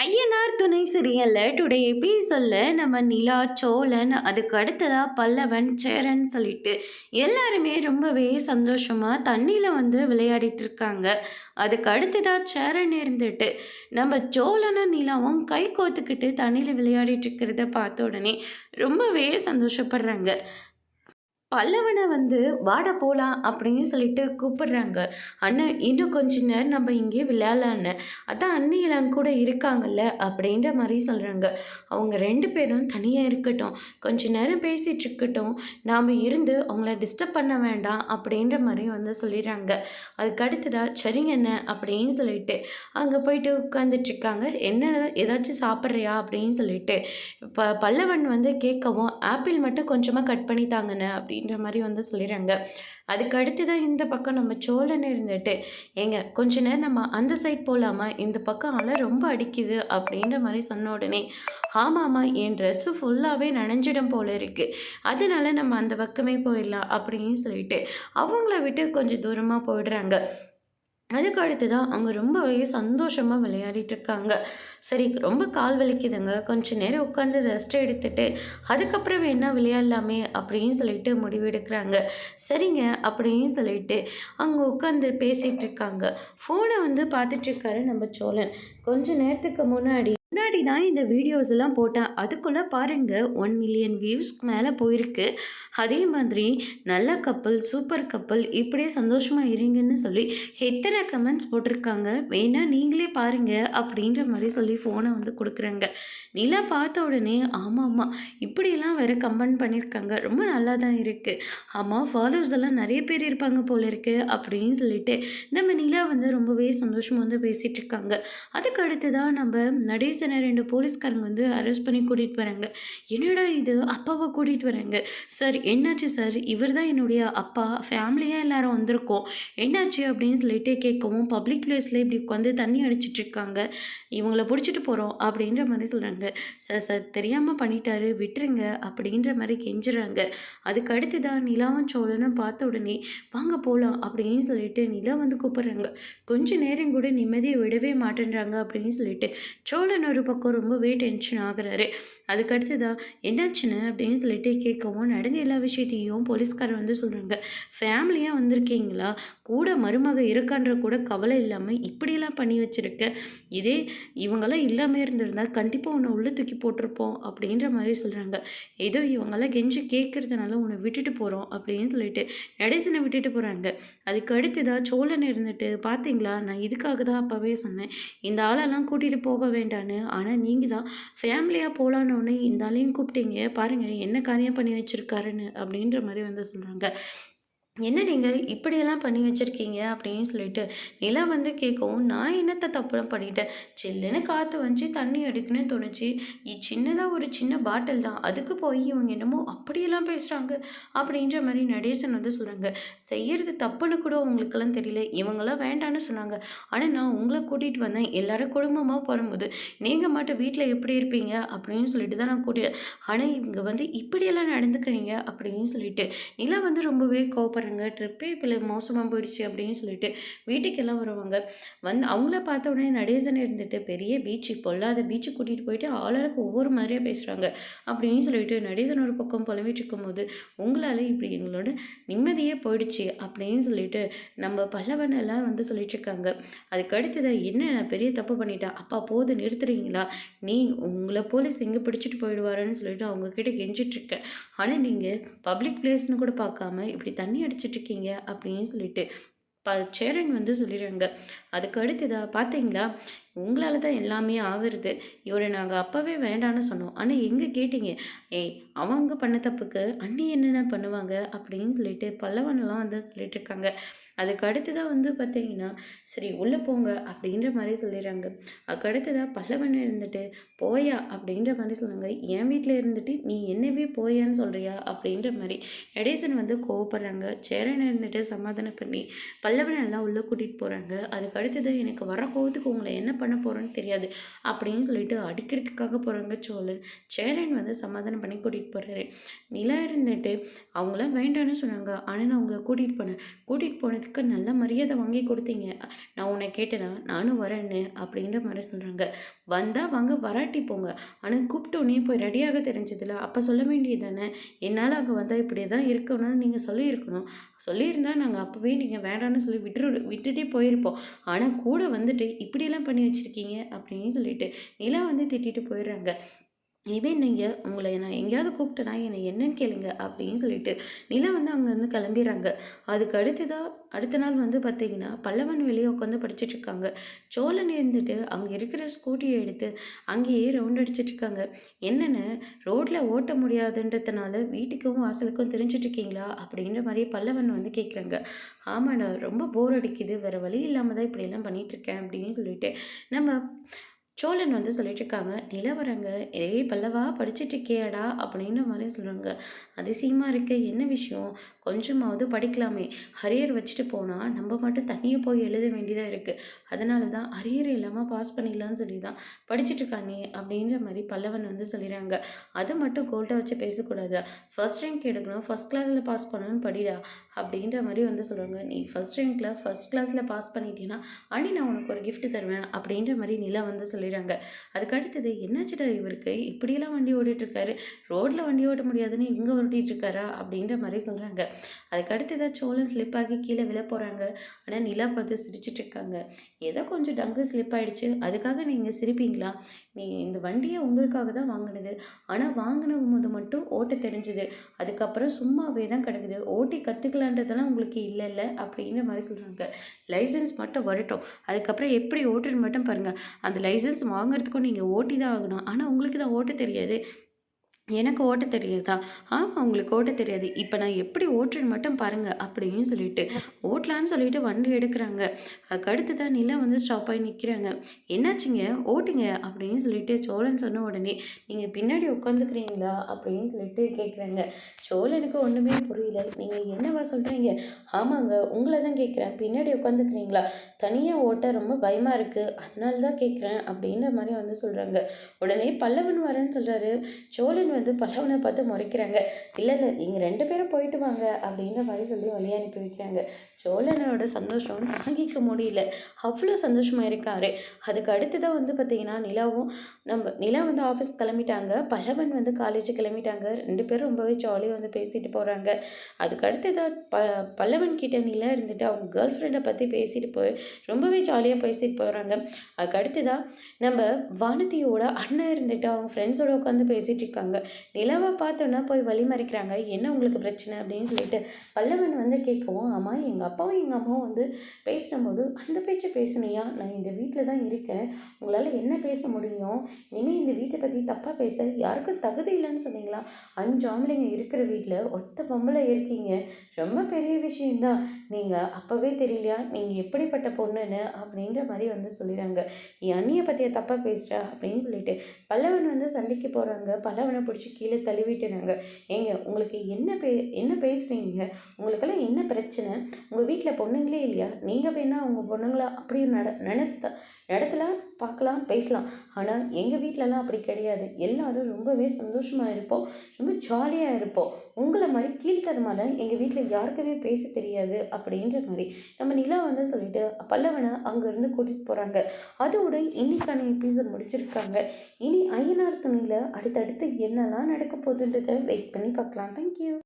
ஐயனார் துணை சீரியல்ல டுடே எபிசோட்ல நம்ம நிலா, சோழன், அதுக்கு அடுத்ததா பல்லவன், சேரன் சொல்லிட்டு எல்லாருமே ரொம்பவே சந்தோஷமா தண்ணியில வந்து விளையாடிட்டு இருக்காங்க. அதுக்கு அடுத்ததா சேரன் இருந்துட்டு நம்ம சோழனும் நிலாவும் கை கோத்துக்கிட்டு தண்ணியில விளையாடிட்டு இருக்கிறத பார்த்த உடனே ரொம்பவே சந்தோஷப்படுறாங்க. பல்லவன வந்து வாடா போலாம் அப்படின்னு சொல்லிட்டு கூப்பிடுறாங்க. அண்ணன் இன்னும் கொஞ்ச நேரம் நம்ம இங்கே விளையாடலான்னு. அதான் அண்ணி எல்லாம் கூட இருக்காங்கல்ல அப்படின்ற மாதிரி சொல்கிறாங்க. அவங்க 2 பேரும் தனியாக இருக்கட்டும், கொஞ்ச நேரம் பேசிகிட்டு இருக்கட்டும், நாம் இருந்து அவங்கள டிஸ்டர்ப் பண்ண வேண்டாம் அப்படின்ற மாதிரி வந்து சொல்லிடுறாங்க. அதுக்கு அடுத்ததாக சரிங்க என்ன அப்படின்னு சொல்லிட்டு அங்கே போயிட்டு உட்காந்துட்ருக்காங்க. என்ன ஏதாச்சும் சாப்பிட்றியா அப்படின்னு சொல்லிட்டு பல்லவன் வந்து கேட்கவும் ஆப்பிள் மட்டும் கொஞ்சமாக கட் பண்ணி தாங்கண்ணே அப்படின்ற மாதிரி வந்து சொல்லிடுறாங்க. அதுக்கு அடுத்து தான் இந்த பக்கம் நம்ம சோழன் இருந்துட்டு ஏங்க கொஞ்ச நேரம் நம்ம அந்த சைட் போகலாமா, இந்த பக்கம் அலை ரொம்ப அடிக்குது அப்படின்ற மாதிரி சொன்ன உடனே ஆமாம்மா என் ட்ரெஸ்ஸு ஃபுல்லாகவே நனைஞ்சிடும் போல இருக்குது, அதனால நம்ம அந்த பக்கமே போயிடலாம் அப்படின்னு சொல்லிட்டு அவங்கள விட்டு கொஞ்சம் தூரமாக போயிடுறாங்க. அதுக்கு அடுத்து தான் அவங்க ரொம்பவே சந்தோஷமாக விளையாடிட்டு இருக்காங்க. சரி ரொம்ப கால் வலிக்குதுங்க, கொஞ்ச நேரம் உட்காந்து ரெஸ்ட் எடுத்துட்டு அதுக்கப்புறம் வேணா விளையாடலாமே அப்படின்னு சொல்லிட்டு முடிவெடுக்கிறாங்க. சரிங்க அப்படின்னு சொல்லிட்டு அவங்க உட்காந்து பேசிகிட்டு இருக்காங்க. ஃபோனை வந்து பார்த்துட்டு இருக்காரு நம்ம சோழன். கொஞ்ச நேரத்துக்கு முன்னாடி முன்னாடி தான் இந்த வீடியோஸ் எல்லாம் போட்டேன், அதுக்குள்ளே பாருங்கள் 1 மில்லியன் வியூஸ்க்கு மேலே போயிருக்கு. அதே மாதிரி நல்ல கப்பல், சூப்பர் கப்பல், இப்படியே சந்தோஷமாக இருங்கன்னு சொல்லி எத்தனை கமெண்ட்ஸ் போட்டிருக்காங்க, வேணா நீங்களே பாருங்க அப்படின்ற மாதிரி சொல்லி ஃபோனை வந்து கொடுக்குறாங்க. நிலா பார்த்த உடனே ஆமாம்மா இப்படியெல்லாம் வேறு கமெண்ட் பண்ணியிருக்காங்க, ரொம்ப நல்லா தான் இருக்குது, ஆமாம் ஃபாலோவர்ஸ் எல்லாம் நிறைய பேர் இருப்பாங்க போல இருக்குது அப்படின்னு சொல்லிட்டு நம்ம நிலா வந்து ரொம்பவே சந்தோஷமாக வந்து பேசிகிட்டு இருக்காங்க. அதுக்கு அடுத்து தான் நம்ம நடேசனை 2 போலீஸ்காரங்க வந்து அரெஸ்ட் பண்ணி கூட்டிகிட்டு வராங்க. என்னடா இது, அப்பாவை கூட்டிகிட்டு வராங்க. சார் என்னாச்சு சார், இவர் தான் என்னுடைய அப்பா, ஃபேமிலியாக எல்லாரும் வந்திருக்கோம், என்னாச்சு அப்படின்னு சொல்லிட்டு கேட்கவும் பப்ளிக் பிளேஸில் இப்படி உட்காந்து தண்ணி அடிச்சிட்டு இருக்காங்க, இவங்கள பிடிச்சிட்டு போகிறோம் அப்படின்ற மாதிரி சொல்கிறாங்க. சார் சார் தெரியாமல் பண்ணிட்டாரு விட்டுருங்க அப்படின்ற மாதிரி கெஞ்சுறாங்க. அதுக்கு அடுத்து தான் நிலாவும் சோழனும் பார்த்த உடனே வாங்க போகலாம் அப்படின்னு சொல்லிட்டு நிலா வந்து கூப்பிட்றாங்க. கொஞ்ச நேரம் கூட நிம்மதியை விடவே மாட்டேன்றாங்க அப்படின்னு சொல்லிட்டு சோழன் ஒரு பக்கம் ரொம்பவே டென்ஷன் ஆகுறாரு. அதுக்கடுத்து தான் என்னாச்சுன்னு அப்படின்னு சொல்லிட்டு கேட்கவும் நடந்த எல்லா விஷயத்தையும் போலீஸ்காரர் வந்து சொல்கிறாங்க. ஃபேமிலியாக வந்திருக்கீங்களா, கூட மருமக இருக்கான்ற கூட கவலை இல்லாமல் இப்படியெல்லாம் பண்ணி வச்சுருக்க, இதே இவங்கெல்லாம் இல்லாமல் இருந்திருந்தால் கண்டிப்பாக உன்னை உள்ளே தூக்கி போட்டிருப்போம் அப்படின்ற மாதிரி சொல்கிறாங்க. ஏதோ இவங்கெல்லாம் கெஞ்சி கேட்குறதுனால உன்னை விட்டுட்டு போகிறோம் அப்படின்னு சொல்லிட்டு நடேசனை விட்டுட்டு போகிறாங்க. அதுக்கு அடுத்ததாக சோழன் இருந்துட்டு பார்த்தீங்களா, நான் இதுக்காக தான் அப்போவே சொன்னேன் இந்த ஆளெல்லாம் கூட்டிகிட்டு போக வேண்டான்னு, ஆனால் நீங்கள் தான் ஃபேமிலியாக போகலான்னு இந்த ஆளையும் கூப்பிட்டீங்க, பாருங்கள் என்ன காரியம் பண்ணி வச்சுருக்காருன்னு அப்படின்ற மாதிரி வந்து சொல்கிறாங்க. என்ன நீங்கள் இப்படியெல்லாம் பண்ணி வச்சுருக்கீங்க அப்படின்னு சொல்லிட்டு நிலா வந்து கேட்கவும் நான் என்னத்தை தப்பு பண்ணிட்டேன், சில்லுன்னு காற்று வந்துச்சு தண்ணி அடிக்கணும்னு தோணுச்சு, சின்னதாக ஒரு சின்ன பாட்டில் தான், அதுக்கு போய் இவங்க என்னமோ அப்படியெல்லாம் பேசுகிறாங்க அப்படின்ற மாதிரி நடேசன் வந்து சொல்கிறாங்க. செய்கிறது தப்புன்னு கூட உங்களுக்கெல்லாம் தெரியல, இவங்களாம் வேண்டான்னு சொன்னாங்க, ஆனால் நான் உங்களை கூட்டிகிட்டு வந்தேன், எல்லாரும் குடும்பமாக போகும்போது நீங்கள் மட்டும் வீட்டில் எப்படி இருப்பீங்க அப்படின்னு சொல்லிட்டு தான் நான் கூட்டிகிட்டு, ஆனால் இவங்க வந்து இப்படியெல்லாம் நடந்துக்கிறீங்க அப்படின்னு சொல்லிட்டு நிலா வந்து ரொம்பவே கோபப்படுறாங்க. ட்ரிப்பே இப்போ மோசமாக போயிடுச்சு அப்படின்னு சொல்லிட்டு வீட்டுக்கெல்லாம் வருவாங்க. வந்து அவங்கள பார்த்த உடனே நடேசன் இருந்துட்டு பெரிய பீச்சு பொல்லாத பீச்சு கூட்டிகிட்டு போயிட்டு ஆளாளுக்கு ஒவ்வொரு மாதிரியாக பேசுகிறாங்க அப்படின்னு சொல்லிட்டு நடேசன் ஒரு பக்கம் புலம்பிட்டு இருக்கும்போது உங்களால் இப்படி எங்களோட நிம்மதியே போயிடுச்சு அப்படின்னு சொல்லிட்டு நம்ம பல்லவன் எல்லாம் வந்து சொல்லிட்டு இருக்காங்க. அதுக்கு அடுத்ததான் என்ன நான் பெரிய தப்பு பண்ணிட்டேன், அப்பா போது நிறுத்துறீங்களா, நீ உங்களை போலீஸ் எங்கே பிடிச்சிட்டு போயிடுவாருன்னு சொல்லிட்டு அவங்க கிட்ட கெஞ்சிட்ருக்கேன், ஆனால் நீங்கள் பப்ளிக் பிளேஸ்னு கூட பார்க்காம இப்படி தண்ணி அடிச்சிட்ருக்கீங்க அப்படின்னு சொல்லிட்டு சேரன் வந்து சொல்லிடுறாங்க. அதுக்கு அடுத்ததா பார்த்தீங்களா, உங்களால் தான் எல்லாமே ஆகுறது, இவரை நாங்கள் அப்போவே வேண்டான்னு சொன்னோம், ஆனால் எங்கே கேட்டீங்க, ஏய் அவங்க பண்ண தப்புக்கு அண்ணி என்னென்ன பண்ணுவாங்க அப்படின்னு சொல்லிட்டு பல்லவனெல்லாம் வந்து சொல்லிட்டு இருக்காங்க. அதுக்கு அடுத்ததாக வந்து பார்த்தீங்கன்னா சரி உள்ளே போங்க அப்படின்ற மாதிரி சொல்லிடுறாங்க. அதுக்கு அடுத்ததாக பல்லவன் இருந்துட்டு போயா அப்படின்ற மாதிரி சொன்னாங்க. என் வீட்டில் இருந்துட்டு நீ என்னவே போயான்னு சொல்கிறியா அப்படின்ற மாதிரி நடேசன் வந்து கோவப்படுறாங்க. சேரன் இருந்துட்டு சமாதானம் பண்ணி பல்லவனை எல்லாம் உள்ளே கூட்டிகிட்டு போகிறாங்க. அதுக்கு அடுத்தது எனக்கு வர கோவத்துக்கு உங்களை என்ன பண்ண போகிறோன்னு தெரியாது அப்படின்னு சொல்லிட்டு அடிக்கிறதுக்காக போகிறாங்க சோழன். சேரன் வந்து சமாதானம் பண்ணி கூட்டிகிட்டு போகிறாரு. நிலா இருந்துட்டு அவங்களாம் வேண்டான்னு சொன்னாங்க. ஆனால் நான் உங்களை கூட்டிகிட்டு போனேன். கூட்டிகிட்டு போனதுக்கு நல்ல மரியாதை வாங்கி கொடுத்தீங்க. நான் உன்னை கேட்டேனா நானும் வரேன்னு அப்படின்ற மாதிரி சொல்கிறாங்க. வந்தால் வாங்க, வராட்டி போங்க. ஆனால் கூப்பிட்டோன்னே போய் ரெடியாக தெரிஞ்சதில்ல, அப்போ சொல்ல வேண்டியது தானே. என்னால் அங்கே வந்தால் இப்படி தான் இருக்கணும்னு நீங்கள் சொல்லியிருக்கணும். சொல்லியிருந்தா நாங்கள் அப்போவே நீங்கள் வேண்டான்னு சொல்லி விட்டுட்டே போயிருப்போம். ஆனால் கூட வந்துட்டு இப்படியெல்லாம் பண்ணி வச்சுருக்கீங்க அப்படின்னு சொல்லிட்டு நிலா வந்து திட்டிட்டு போயிடுறாங்க. இனிமே நீங்கள் உங்களை நான் எங்கேயாவது கூப்பிட்டேனா என்னை என்னன்னு கேளுங்க அப்படின்னு சொல்லிட்டு நிலா வந்து அங்கேருந்து கிளம்பிடுறாங்க. அதுக்கு அடுத்த நாள் வந்து பார்த்தீங்கன்னா பல்லவன் வெளியே உட்காந்து படிச்சுட்டு இருக்காங்க. சோழன் இருந்துட்டு அங்கே இருக்கிற ஸ்கூட்டியை எடுத்து அங்கேயே ரவுண்ட் அடிச்சிட்டு இருக்காங்க. என்னென்ன ரோட்டில் ஓட்ட முடியாதுன்றதுனால வீட்டுக்கும் வாசலுக்கும் தெரிஞ்சிட்டு இருக்கீங்களா அப்படின்ற மாதிரி பல்லவன் வந்து கேட்குறாங்க. ஆமாடா, ரொம்ப போர் அடிக்குது, வேறு வழி இல்லாமல் தான் இப்படியெல்லாம் பண்ணிகிட்ருக்கேன் அப்படின்னு சொல்லிட்டு நம்ம சோழன் வந்து சொல்லிட்டு இருக்காங்க. நிலவரங்க, ஏய் பல்லவா படிச்சுட்டு இருக்கியாடா அப்படின்ற மாதிரி சொல்கிறாங்க. அதிசயமாக இருக்க, என்ன விஷயம், கொஞ்சமாவது படிக்கலாமே. ஹரியர் வச்சுட்டு போனால் நம்ம மட்டும் தனியாக போய் எழுத வேண்டியதாக இருக்குது. அதனால தான் அரியர் இல்லாமல் பாஸ் பண்ணிடலான்னு சொல்லி தான் படிச்சுட்டு இருக்கானே அப்படின்ற மாதிரி பல்லவன் வந்து சொல்லிடுறாங்க. அதை மட்டும் கோல்ட்டாக வச்சு பேசக்கூடாதா, ஃபர்ஸ்ட் ரேங்க் எடுக்கணும், ஃபர்ஸ்ட் கிளாஸில் பாஸ் பண்ணணும்னு படிடா அப்படின்ற மாதிரி வந்து சொல்லுவாங்க. நீ ஃபர்ஸ்ட் ரேங்க்கில் ஃபர்ஸ்ட் கிளாஸில் பாஸ் பண்ணிட்டீங்கன்னா அண்ணி நான் உனக்கு ஒரு கிஃப்ட் தருவேன் அப்படின்ற மாதிரி நிலா வந்து சொல்லிடுறாங்க. அதுக்கு அடுத்தது என்னாச்சுடா இவருக்கு, இப்படியெல்லாம் வண்டி ஓட்டிகிட்ருக்காரு, ரோட்டில் வண்டி ஓட்ட முடியாதுன்னு இங்கே ஓட்டிகிட்ருக்காரா அப்படின்ற மாதிரி சொல்கிறாங்க. அதுக்கு அடுத்ததாக சோழன் ஸ்லிப் ஆகி கீழே விழ போகிறாங்க. ஆனால் நிலா பார்த்து சிரிச்சிட்டு இருக்காங்க. ஏதோ கொஞ்சம் டங்கு ஸ்லிப் ஆகிடுச்சு, அதுக்காக நீங்கள் சிரிப்பீங்களா? நீ இந்த வண்டியை உங்களுக்காக தான் வாங்கினது, ஆனால் வாங்கின போது மட்டும் ஓட்ட தெரிஞ்சுது, அதுக்கப்புறம் சும்மாவே தான் கிடக்குது, ஓட்டி கற்றுக்கலான்றதெல்லாம் உங்களுக்கு இல்லைல்ல அப்படின்ற மாதிரி சொல்கிறாங்க. லைசன்ஸ் மட்டும் வரட்டும், அதுக்கப்புறம் எப்படி ஓட்டுன்னு மட்டும் பாருங்கள். அந்த லைசன்ஸ் வாங்குறதுக்கும் நீங்கள் ஓட்டி தான் ஆகணும். ஆனால் உங்களுக்கு தான் ஓட்ட தெரியாது. எனக்கு ஓட்ட தெரியாதா? ஆமாம், உங்களுக்கு ஓட்ட தெரியாது. இப்போ நான் எப்படி ஓட்டுறேன்னு மட்டும் பாருங்கள் அப்படின்னு சொல்லிட்டு ஓட்டலான்னு சொல்லிட்டு வண்டி எடுக்கிறாங்க. அதுக்கு அடுத்து தான் நிலா வந்து ஸ்டாப் ஆகி நிற்கிறாங்க. என்னாச்சுங்க, ஓட்டுங்க அப்படின்னு சொல்லிட்டு சோழன் சொன்ன உடனே நீங்கள் பின்னாடி உட்காந்துக்கிறீங்களா அப்படின்னு சொல்லிட்டு கேட்குறாங்க. சோழனுக்கு ஒன்றுமே புரியல. நீங்கள் என்னவா சொல்கிறீங்க? ஆமாங்க, உங்களை தான் கேட்குறேன், பின்னாடி உட்காந்துக்கிறீங்களா? தனியாக ஓட்ட ரொம்ப பயமாக இருக்குது, அதனால தான் கேட்குறேன் அப்படின்ற மாதிரி வந்து சொல்கிறாங்க. உடனே பல்லவன் வரேன்னு சொல்கிறாரு. சோழன் வந்து பல்லவனை பார்த்து முறைக்கிறாங்க. இல்லை இல்லை, நீங்கள் 2 பேரும் போயிட்டு வாங்க அப்படின்ற மாதிரி சொல்லி வழி அனுப்பி வைக்கிறாங்க. சோழனோட சந்தோஷம் தாங்கிக்க முடியல, அவ்வளோ சந்தோஷமாக இருக்காரு. அதுக்கு அடுத்ததான் வந்து பார்த்திங்கன்னா நிலா வந்து ஆஃபீஸ் கிளம்பிட்டாங்க, பல்லவன் வந்து காலேஜ் கிளம்பிட்டாங்க. 2 பேரும் ரொம்பவே ஜாலியாக வந்து பேசிட்டு போகிறாங்க. அதுக்கு அடுத்ததாக பல்லவன் கிட்ட நிலா இருந்துட்டு அவங்க கேர்ள் ஃப்ரெண்டை பற்றி பேசிட்டு போய் ரொம்பவே ஜாலியாக பேசிட்டு போகிறாங்க. அதுக்கு அடுத்ததாக நம்ம வானதியோட அண்ணன் இருந்துட்டு அவங்க ஃப்ரெண்ட்ஸோட உட்காந்து பேசிகிட்டு இருக்காங்க. நிலாவை பார்த்தோன்னா போய் வழி மறிக்கிறாங்க. என்ன உங்களுக்கு பிரச்சனை அப்படின்னு சொல்லிட்டு பல்லவன் வந்து கேட்கவும், ஆமாம் எங்கள் அப்பாவும் எங்கள் அம்மாவும் வந்து பேசினபோது அந்த பேச்சு பேசுனியா, நான் இந்த வீட்டில் தான் இருக்கேன், உங்களால் என்ன பேச முடியும், இனிமேல் இந்த வீட்டை பற்றி தப்பாக பேச யாருக்கும் தகுதி இல்லைன்னு சொன்னீங்களா? 5 ஆம்பளைங்க இருக்கிற வீட்டில் ஒத்த பொம்பளை இருக்கீங்க, ரொம்ப பெரிய விஷயந்தான், நீங்கள் அப்போவே தெரியலையா நீங்கள் எப்படிப்பட்ட பொண்ணுன்னு அப்படின்ற மாதிரி வந்து சொல்லிடுறாங்க. என் அண்ணியை பற்றிய தப்பாக பேசுகிறா அப்படின்னு சொல்லிட்டு பல்லவன் வந்து சண்டைக்கு போகிறாங்க. பல்லவனை பிடிச்சி கீழே தள்ளிவிட்டுறாங்க. ஏங்க உங்களுக்கு என்ன பேசுகிறீங்க, உங்களுக்கெல்லாம் என்ன பிரச்சனை, உங்கள் வீட்டில் பொண்ணுங்களே இல்லையா, நீங்கள் வேணா உங்கள் பொண்ணுங்களா அப்படி நடத்தலாம், பார்க்கலாம், பேசலாம், ஆனால் எங்கள் வீட்டிலலாம் அப்படி கிடையாது, எல்லாரும் ரொம்பவே சந்தோஷமாக இருப்போம், ரொம்ப ஜாலியாக இருப்போம், உங்களை மாதிரி கீழ்த்தரமால எங்கள் வீட்டில் யாருக்குமே பேச தெரியாது அப்படின்ற மாதிரி நம்ம நிலா வந்து சொல்லிட்டு பல்லவனை அங்கேருந்து கூட்டிகிட்டு போகிறாங்க. அதோட இன்னைக்கான எபிசோட் முடிச்சிருக்காங்க. இனி ஐயனார் துணியில் அடுத்தடுத்து என்னெல்லாம் நடக்க போகுதுன்றதை வெயிட் பண்ணி பார்க்கலாம். தேங்க்யூ.